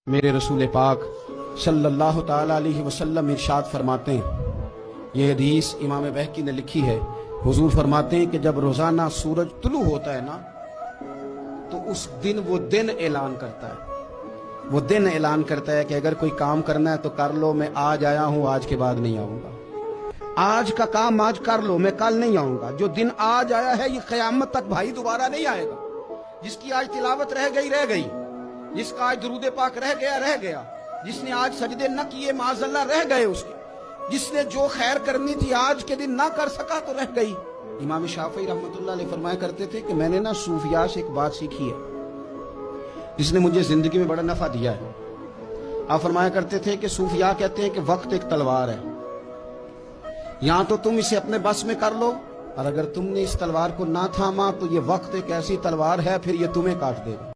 मेरे रसूल पाक सल्लल्लाहु ताला अलैहि वसल्लम इरशाद फरमाते हैं, यह हदीस इमाम बहकी ने लिखी है। हुजूर फरमाते हैं कि जब रोजाना सूरज तुलू होता है ना, तो उस दिन वो दिन ऐलान करता है, वो दिन ऐलान करता है कि अगर कोई काम करना है तो कर लो, मैं आज आया हूं, आज के बाद नहीं आऊंगा। आज का काम आज कर लो, मैं कल नहीं आऊंगा। जो दिन आज आया है ये क़यामत तक भाई दोबारा नहीं आएगा। जिसकी आज तिलावत रह गई, जिसका आज दुरूद पाक रह गया, जिसने आज सजदे न किए माज़अल्लाह रह गए उसके, जिसने जो खैर करनी थी आज के दिन ना कर सका तो रह गई। इमाम शाफी रहमतुल्लाह अलैह फरमाया करते थे कि मैंने ना सूफिया से एक बात सीखी है जिसने मुझे जिंदगी में बड़ा नफा दिया है। आप फरमाया करते थे कि सूफिया कहते हैं कि वक्त एक तलवार है, या तो तुम इसे अपने बस में कर लो, और अगर तुमने इस तलवार को ना थामा तो ये वक्त एक ऐसी तलवार है फिर ये तुम्हें काट देगा।